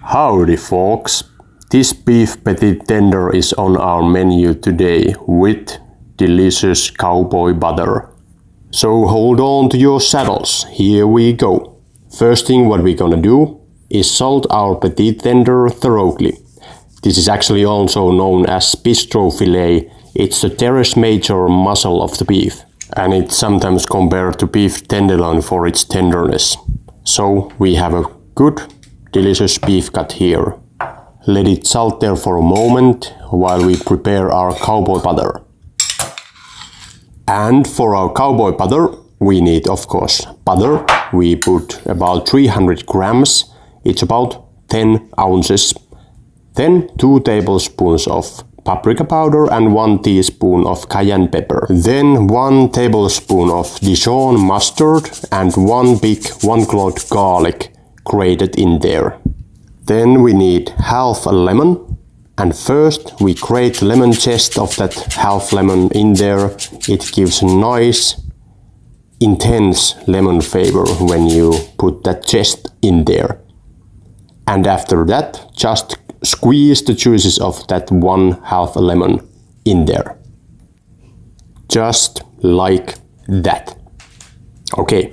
Howdy folks, this beef petite tender is on our menu today with delicious cowboy butter. So hold on to your saddles, here we go. First thing what we're gonna do is salt our petite tender thoroughly. This is actually also known as bistro fillet. It's the teres major muscle of the beef, and it's sometimes compared to beef tenderloin for its tenderness. So we have a good delicious beef cut here. Let it salt there for a moment while we prepare our cowboy butter. And for our cowboy butter we need of course butter. We put about 300 grams, it's about 10 ounces. Then 2 tablespoons of paprika powder and 1 teaspoon of cayenne pepper. Then 1 tablespoon of Dijon mustard and 1 big 1-clove garlic grated in there. Then we need half a lemon, and first we grate lemon zest of that half lemon in there. It gives a nice intense lemon flavor when you put that zest in there. And after that just squeeze the juices of that 1/2 lemon in there. Just like that. Okay,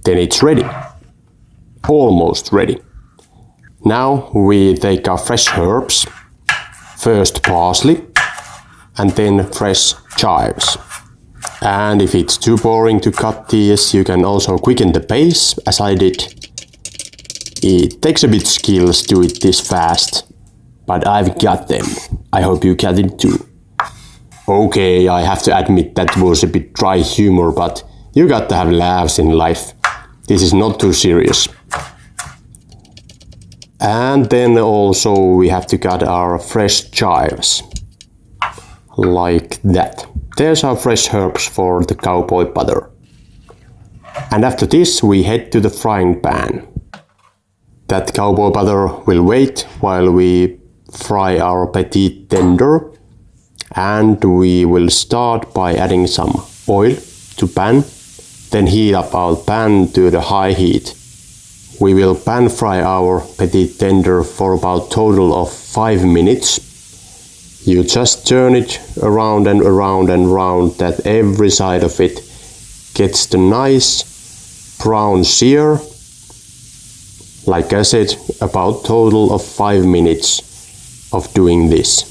then it's ready. Almost ready. Now we take our fresh herbs, first parsley and then fresh chives. And if it's too boring to cut these, you can also quicken the pace as I did. It takes a bit skills to do it this fast, but I've got them. I hope you got it too. Okay, I have to admit that was a bit dry humor, but you got to have laughs in life. This is not too serious. And then also we have to cut our fresh chives. Like that. There's our fresh herbs for the cowboy butter. And after this we head to the frying pan. That cowboy butter will wait while we fry our petite tender. And we will start by adding some oil to pan. Then heat up our pan to the high heat. We will pan fry our petite tender for about total of 5 minutes. You just turn it around and around and around that every side of it gets the nice brown sear. Like I said, about total of 5 minutes of doing this.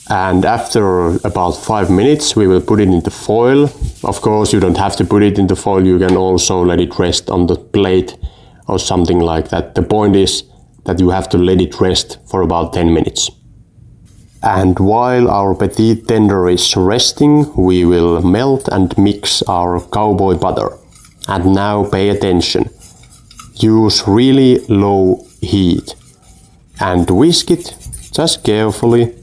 And after about 5 minutes we will put it into foil. Of course you don't have to put it into foil, you can also let it rest on the plate or something like that. The point is that you have to let it rest for about 10 minutes. And while our petite tender is resting, we will melt and mix our cowboy butter. And now pay attention. Use really low heat. And whisk it just carefully.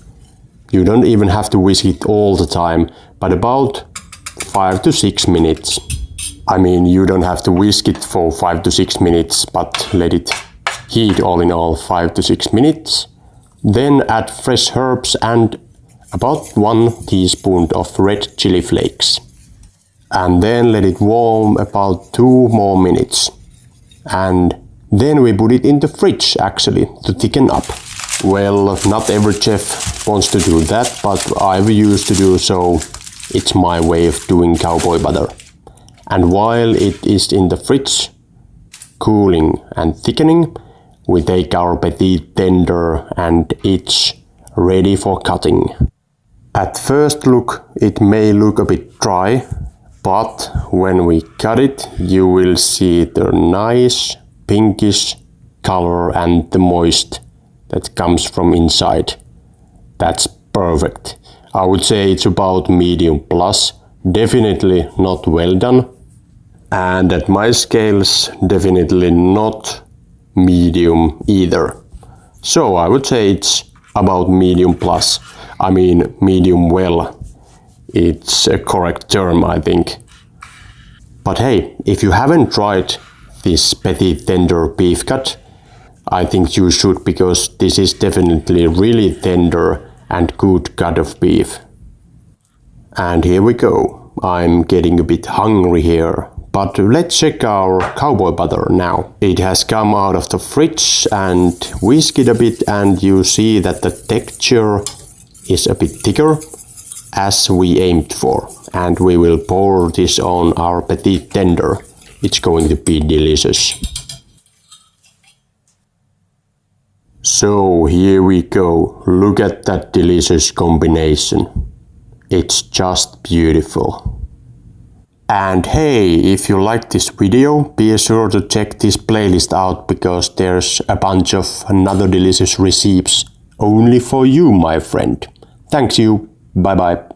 You don't even have to whisk it all the time, but about 5 to 6 minutes. I mean, you don't have to whisk it for 5 to 6 minutes, but let it heat all in all 5 to 6 minutes. Then add fresh herbs and about 1 teaspoon of red chili flakes. And then let it warm about 2 more minutes. And then we put it in the fridge actually to thicken up. Well, not every chef wants to do that, but I've used to do so. It's my way of doing cowboy butter. And while it is in the fridge, cooling and thickening, we take our petite tender and it's ready for cutting. At first look, it may look a bit dry, but when we cut it, you will see the nice pinkish color and the moist that comes from inside. That's perfect. I would say it's about medium plus, definitely not well done. And at my scales, definitely not medium either. So I would say it's about medium plus. I mean medium well. It's a correct term, I think. But hey, if you haven't tried this petite tender beef cut, I think you should, because this is definitely really tender and good cut of beef. And here we go. I'm getting a bit hungry here. But let's check our cowboy butter now. It has come out of the fridge and whisk it a bit, and you see that the texture is a bit thicker as we aimed for. And we will pour this on our Petite Tender. It's going to be delicious. So here we go. Look at that delicious combination. It's just beautiful. And hey, if you like this video, be sure to check this playlist out, because there's a bunch of another delicious recipes only for you, my friend. Thanks you. Bye bye.